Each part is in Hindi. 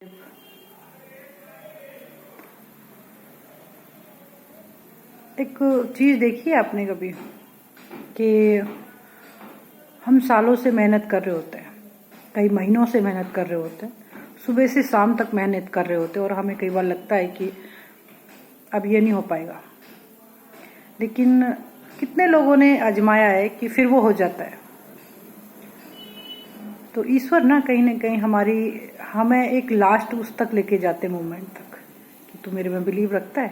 एक चीज़ देखी है आपने कभी कि हम सालों से मेहनत कर रहे होते हैं, कई महीनों से मेहनत कर रहे होते हैं, सुबह से शाम तक मेहनत कर रहे होते हैं और हमें कई बार लगता है कि अब ये नहीं हो पाएगा, लेकिन कितने लोगों ने आजमाया है कि फिर वो हो जाता है। तो ईश्वर ना कहीं हमें एक लास्ट उस तक लेके जाते मोमेंट तक कि तू मेरे में बिलीव रखता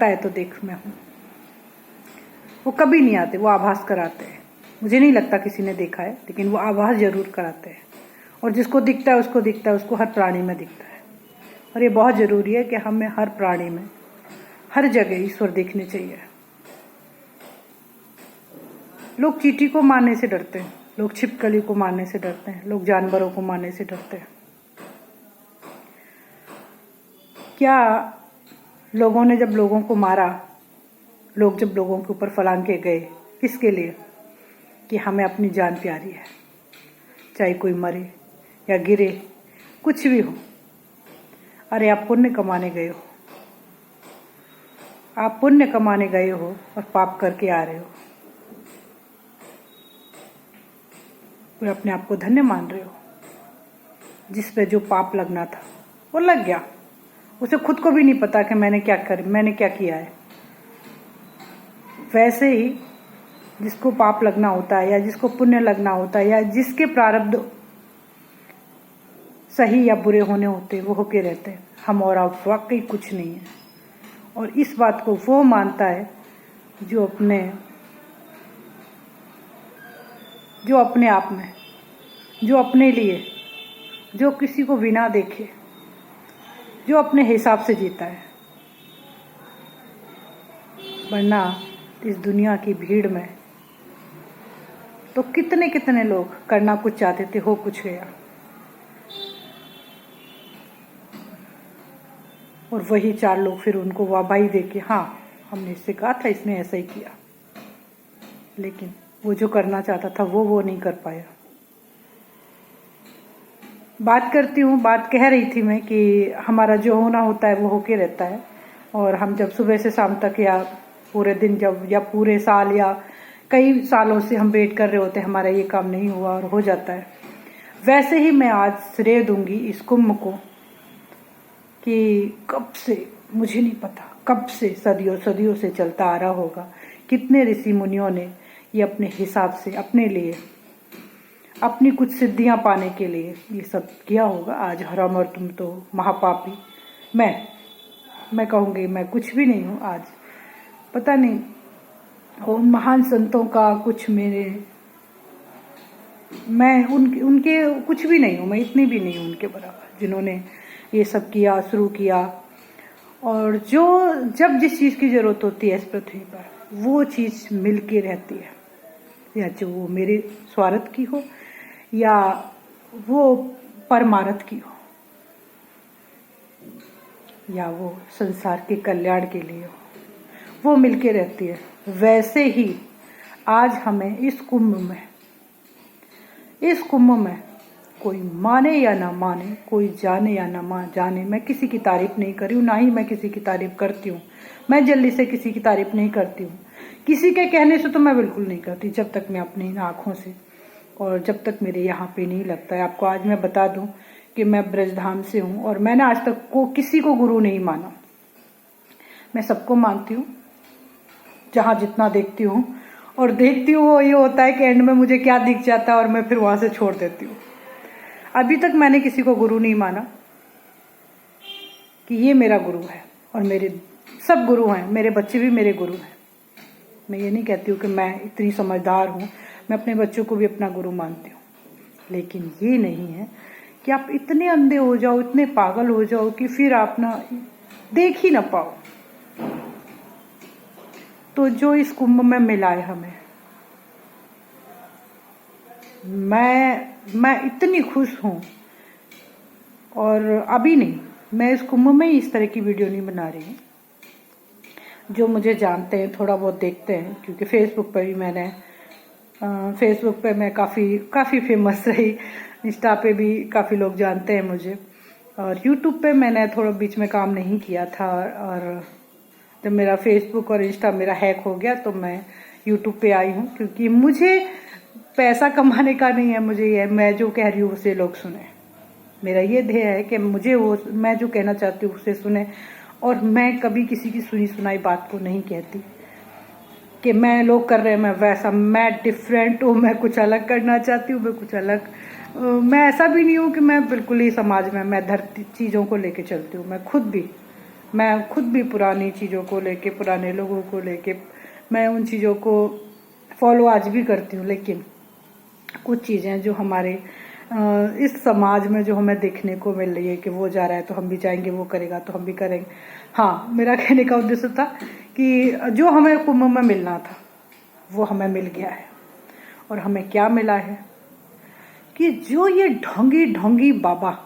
है तो देख मैं हूँ। वो कभी नहीं आते, वो आभास कराते हैं। मुझे नहीं लगता किसी ने देखा है, लेकिन वो आभास जरूर कराते हैं और जिसको दिखता है उसको हर प्राणी में दिखता है। और ये बहुत ज़रूरी है कि हमें हर प्राणी में हर जगह ईश्वर देखने चाहिए। लोग चींटी को मारने से डरते हैं, लोग छिपकली को मारने से डरते हैं, लोग जानवरों को मारने से डरते हैं। क्या लोगों ने जब लोगों को मारा, लोग जब लोगों के ऊपर फलांग के गए, किसके लिए? कि हमें अपनी जान प्यारी है, चाहे कोई मरे या गिरे, कुछ भी हो। अरे आप पुण्य कमाने गए हो, और पाप करके आ रहे हो, फिर अपने आप को धन्य मान रहे हो। जिस पे जो पाप लगना था वो लग गया, उसे खुद को भी नहीं पता कि मैंने क्या किया है। वैसे ही जिसको पाप लगना होता है या जिसको पुण्य लगना होता है या जिसके प्रारब्ध सही या बुरे होने होते हैं वो होके रहते हैं। हम और आप वाकई कुछ नहीं है। और इस बात को वो मानता है जो अपने आप में, जो अपने लिए, जो किसी को बिना देखे, जो अपने हिसाब से जीता है। वरना इस दुनिया की भीड़ में तो कितने लोग करना कुछ चाहते थे, हो कुछ गया। और वही 4 लोग फिर उनको वाहवाही दे के, हाँ हमने इससे कहा था, इसने ऐसा ही किया। लेकिन वो जो करना चाहता था वो नहीं कर पाया। बात कह रही थी मैं कि हमारा जो होना होता है वो होके रहता है। और हम जब सुबह से शाम तक या पूरे दिन या पूरे साल या कई सालों से हम वेट कर रहे होते हैं, हमारा ये काम नहीं हुआ और हो जाता है। वैसे ही मैं आज श्रेय दूंगी इस कुंभ को कि कब से, मुझे नहीं पता कब से, सदियों से चलता आ रहा होगा। कितने ऋषि मुनियों ने ये अपने हिसाब से, अपने लिए, अपनी कुछ सिद्धियां पाने के लिए ये सब किया होगा। आज हराम और तुम तो महापापी। मैं कहूँगी मैं कुछ भी नहीं हूँ। आज पता नहीं उन महान संतों का कुछ मैं उनके कुछ भी नहीं हूँ। मैं इतनी भी नहीं हूँ उनके बराबर जिन्होंने ये सब किया, शुरू किया। और जब जिस चीज़ की जरूरत होती है इस पृथ्वी पर, वो चीज़ मिल के रहती है, या जो वो मेरे स्वार्थ की हो या वो परमार्थ की हो या वो संसार के कल्याण के लिए हो, वो मिलके रहती है। वैसे ही आज हमें इस कुंभ में कोई माने या ना माने, कोई जाने या ना जाने, मैं किसी की तारीफ नहीं कर रही हूँ, ना ही मैं किसी की तारीफ करती हूँ। मैं जल्दी से किसी की तारीफ नहीं करती हूँ, किसी के कहने से तो मैं बिल्कुल नहीं करती, जब तक मैं अपनी आँखों से और जब तक मेरे यहाँ पे नहीं लगता है। आपको आज मैं बता दूं कि मैं ब्रजधाम से हूँ और मैंने आज तक किसी को गुरु नहीं माना। मैं सबको मानती हूँ, जहाँ जितना देखती हूँ, और देखती हूँ वो ये होता है कि एंड में मुझे क्या दिख जाता है और मैं फिर वहाँ से छोड़ देती हूँ। अभी तक मैंने किसी को गुरु नहीं माना कि ये मेरा गुरु है। और मेरे सब गुरु हैं, मेरे बच्चे भी मेरे गुरु हैं। मैं ये नहीं कहती हूँ कि मैं इतनी समझदार हूँ, मैं अपने बच्चों को भी अपना गुरु मानती हूँ। लेकिन ये नहीं है कि आप इतने अंधे हो जाओ, इतने पागल हो जाओ कि फिर आप ना देख ही ना पाओ। तो जो इस कुंभ में मिला है हमें, मैं इतनी खुश हूँ। और अभी नहीं, मैं इस कुंभ में इस तरह की वीडियो नहीं बना रही हूँ। जो मुझे जानते हैं, थोड़ा बहुत देखते हैं, क्योंकि फेसबुक पर भी मैंने फेसबुक पे मैं काफ़ी फेमस रही, इंस्टा पे भी काफ़ी लोग जानते हैं मुझे, और यूट्यूब पे मैंने थोड़ा बीच में काम नहीं किया था। और जब मेरा फेसबुक और इंस्टा मेरा हैक हो गया तो मैं यूट्यूब पे आई हूँ, क्योंकि मुझे पैसा कमाने का नहीं है, मुझे ये मैं जो कह रही हूँ उसे लोग सुने। मेरा ये ध्येय है कि मुझे वो मैं जो कहना चाहती हूँ उसे सुने, और मैं कभी किसी की सुनी सुनाई बात को नहीं कहती कि मैं लोग कर रहे हैं मैं वैसा, मैं डिफरेंट हूँ, मैं कुछ अलग करना चाहती हूँ, मैं कुछ अलग। मैं ऐसा भी नहीं हूँ कि मैं बिल्कुल ही समाज में मैं धरती चीज़ों को लेके चलती हूँ। मैं खुद भी पुरानी चीज़ों को लेके, पुराने लोगों को लेके मैं उन चीज़ों को फॉलो आज भी करती हूँ। लेकिन कुछ चीज़ें जो हमारे इस समाज में जो हमें देखने को मिल रही है कि वो जा रहा है तो हम भी जाएंगे, वो करेगा तो हम भी करेंगे। हाँ, मेरा कहने का उद्देश्य था कि जो हमें कुंभ में मिलना था वो हमें मिल गया है। और हमें क्या मिला है कि जो ये ढोंगी ढोंगी बाबा,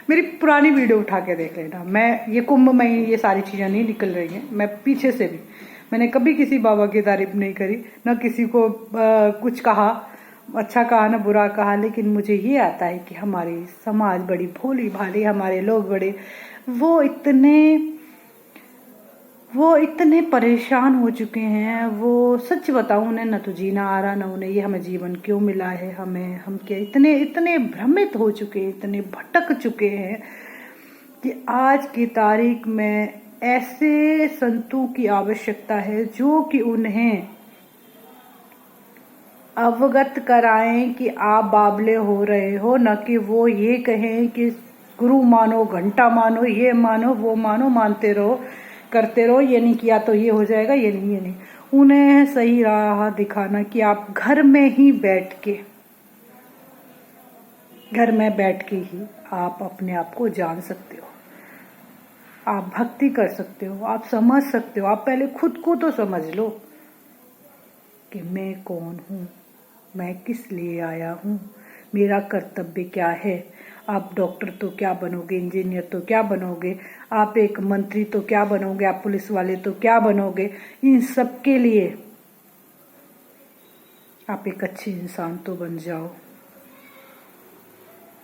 मेरी पुरानी वीडियो उठा के देख लेना, मैं ये कुंभ में ये सारी चीज़ें नहीं निकल रही हैं। मैं पीछे से भी मैंने कभी किसी बाबा की तारीफ नहीं करी, ना किसी को कुछ कहा, अच्छा कहा ना बुरा कहा। लेकिन मुझे ये आता है कि हमारी समाज बड़ी भोली भाली, हमारे लोग बड़े वो इतने परेशान हो चुके हैं। वो सच बताऊं, उन्हें न तो जीना आ रहा, न उन्हें ये हमें जीवन क्यों मिला है, हम क्या इतने भ्रमित हो चुके हैं, इतने भटक चुके हैं कि आज की तारीख में ऐसे संतों की आवश्यकता है जो कि उन्हें अवगत कराएं कि आप बाबले हो रहे हो, न कि वो ये कहें कि गुरु मानो, घंटा मानो, ये मानो, वो मानो, मानते रहो, करते रहो, ये नहीं किया तो ये हो जाएगा, ये नहीं। उन्हें सही राह दिखाना कि आप घर में बैठ के ही आप अपने आप को जान सकते हो, आप भक्ति कर सकते हो, आप समझ सकते हो। आप पहले खुद को तो समझ लो कि मैं कौन हूँ, मैं किस लिए आया हूँ, मेरा कर्तव्य क्या है। आप डॉक्टर तो क्या बनोगे, इंजीनियर तो क्या बनोगे, आप एक मंत्री तो क्या बनोगे, आप पुलिस वाले तो क्या बनोगे। इन सब के लिए आप एक अच्छे इंसान तो बन जाओ।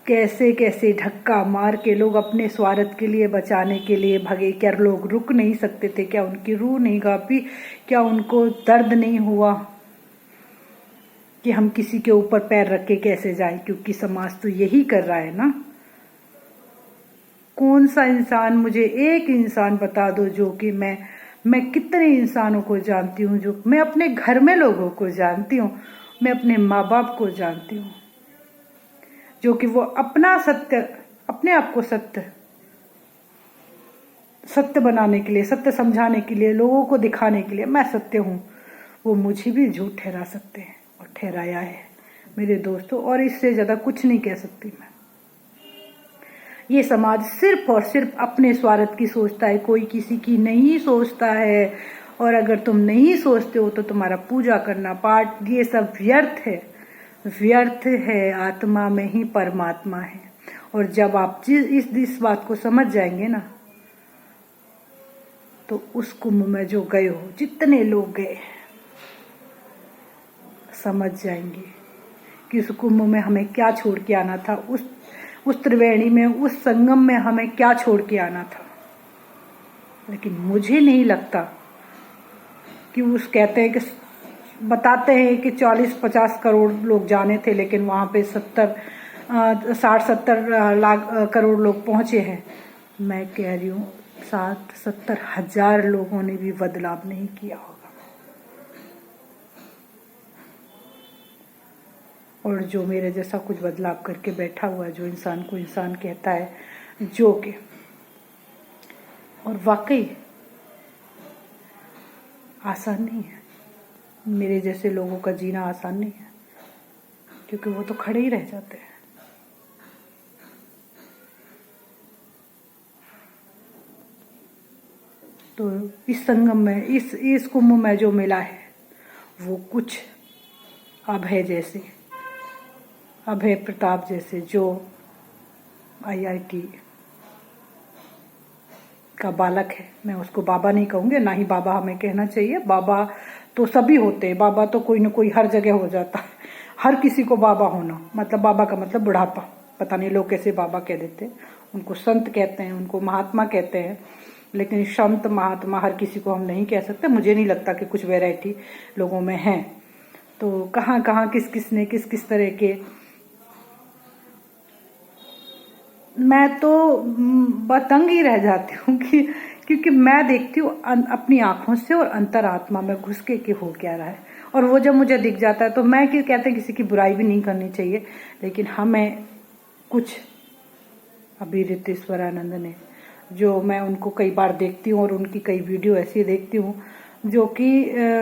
कैसे कैसे धक्का मार के लोग अपने स्वार्थ के लिए, बचाने के लिए भगे। क्या लोग रुक नहीं सकते थे? क्या उनकी रूह नहीं कांपी? क्या उनको दर्द नहीं हुआ कि हम किसी के ऊपर पैर रख के कैसे जाएं? क्योंकि समाज तो यही कर रहा है ना। कौन सा इंसान, मुझे एक इंसान बता दो जो कि मैं कितने इंसानों को जानती हूँ, जो मैं अपने घर में लोगों को जानती हूँ, मैं अपने माँ बाप को जानती हूँ, जो कि वो अपना सत्य, अपने आप को सत्य बनाने के लिए, सत्य समझाने के लिए, लोगों को दिखाने के लिए मैं सत्य हूँ, वो मुझे भी झूठ ठहरा सकते हैं और ठहराया है मेरे दोस्तों। और इससे ज्यादा कुछ नहीं कह सकती मैं। ये समाज सिर्फ और सिर्फ अपने स्वार्थ की सोचता है, कोई किसी की नहीं सोचता है। और अगर तुम नहीं सोचते हो तो तुम्हारा पूजा करना, पाठ, ये सब व्यर्थ है। आत्मा में ही परमात्मा है। और जब आप इस बात को समझ जाएंगे ना, तो उस कुंभ में जो गए हो, जितने लोग गए, समझ जाएंगे कि उस कुंभ में हमें क्या छोड़ के आना था, उस त्रिवेणी में, उस संगम में हमें क्या छोड़ के आना था। लेकिन मुझे नहीं लगता कि कहते हैं कि बताते हैं कि 40-50 करोड़ लोग जाने थे, लेकिन वहां पे 60-70 लाख करोड़ लोग पहुंचे हैं। मैं कह रही हूँ 60-70 हजार लोगों ने भी बदलाव नहीं किया होगा। और जो मेरे जैसा कुछ बदलाव करके बैठा हुआ है, जो इंसान को इंसान कहता है, जो कि और वाकई आसान नहीं है। मेरे जैसे लोगों का जीना आसान नहीं है, क्योंकि वो तो खड़े ही रह जाते हैं। तो इस संगम में, इस कुंभ में जो मिला है, वो कुछ अभय प्रताप जैसे, जो IIT का बालक है। मैं उसको बाबा नहीं कहूँगी, ना ही बाबा हमें कहना चाहिए। बाबा तो सभी होते हैं, बाबा तो कोई ना कोई हर जगह हो जाता है। हर किसी को बाबा होना मतलब, बाबा का मतलब बुढ़ापा, पता नहीं लोग कैसे बाबा कह देते हैं। उनको संत कहते हैं, उनको महात्मा कहते हैं, लेकिन संत महात्मा हर किसी को हम नहीं कह सकते। मुझे नहीं लगता कि कुछ वैरायटी लोगों में है। तो कहाँ कहाँ किस किस ने किस किस तरह के, मैं तो बतंग ही रह जाती हूँ कि क्योंकि मैं देखती हूँ अपनी आंखों से और अंतरात्मा में घुस के कि हो क्या रहा है। और वो जब मुझे दिख जाता है तो मैं क्या कहते हैं, किसी की बुराई भी नहीं करनी चाहिए, लेकिन हमें कुछ, अभी रितेश्वरानंद ने, जो मैं उनको कई बार देखती हूँ और उनकी कई वीडियो ऐसी देखती हूँ जो कि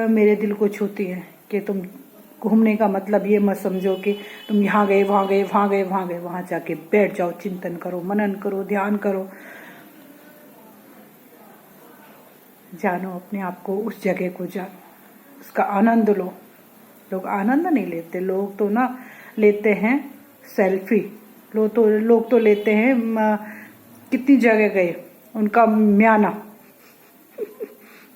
मेरे दिल को छूती हैं कि तुम घूमने का मतलब ये मत समझो कि तुम यहाँ गए वहाँ गए वहाँ गए वहाँ गए, वहाँ जाके बैठ जाओ, चिंतन करो, मनन करो, ध्यान करो, जानो अपने आप को, उस जगह को जानो, उसका आनंद लो। लोग आनंद नहीं लेते, लोग तो ना लेते हैं सेल्फी। लोग तो लेते हैं कितनी जगह गए उनका म्याना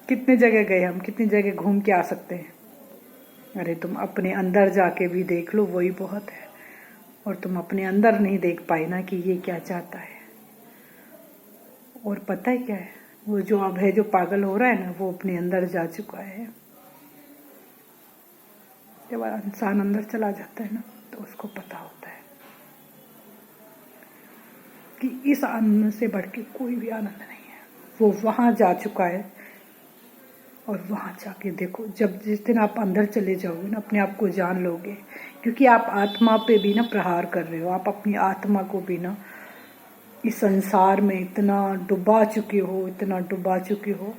कितने जगह गए हम, कितनी जगह घूम के आ सकते हैं। अरे तुम अपने अंदर जाके भी देख लो, वही बहुत है। और तुम अपने अंदर नहीं देख पाए ना कि ये क्या चाहता है। और पता है क्या है, वो जो अब है, जो पागल हो रहा है ना, वो अपने अंदर जा चुका है। जब इंसान अंदर चला जाता है ना, तो उसको पता होता है कि इस आनंद से बढ़ के कोई भी आनंद नहीं है। वो वहां जा चुका है। और वहां जाके देखो, जब जिस दिन आप अंदर चले जाओगे ना, अपने आप को जान लोगे, क्योंकि आप आत्मा पे भी ना प्रहार कर रहे हो। आप अपनी आत्मा को भी ना इस संसार में इतना डुबा चुके हो, इतना डुबा चुके हो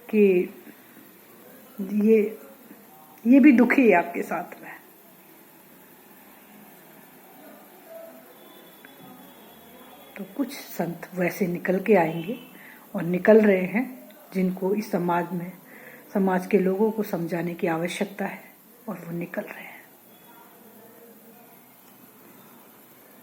कि ये भी दुखी है आपके साथ में। तो कुछ संत वैसे निकल के आएंगे और निकल रहे हैं, जिनको इस समाज में, समाज के लोगों को समझाने की आवश्यकता है, और वो निकल रहे हैं।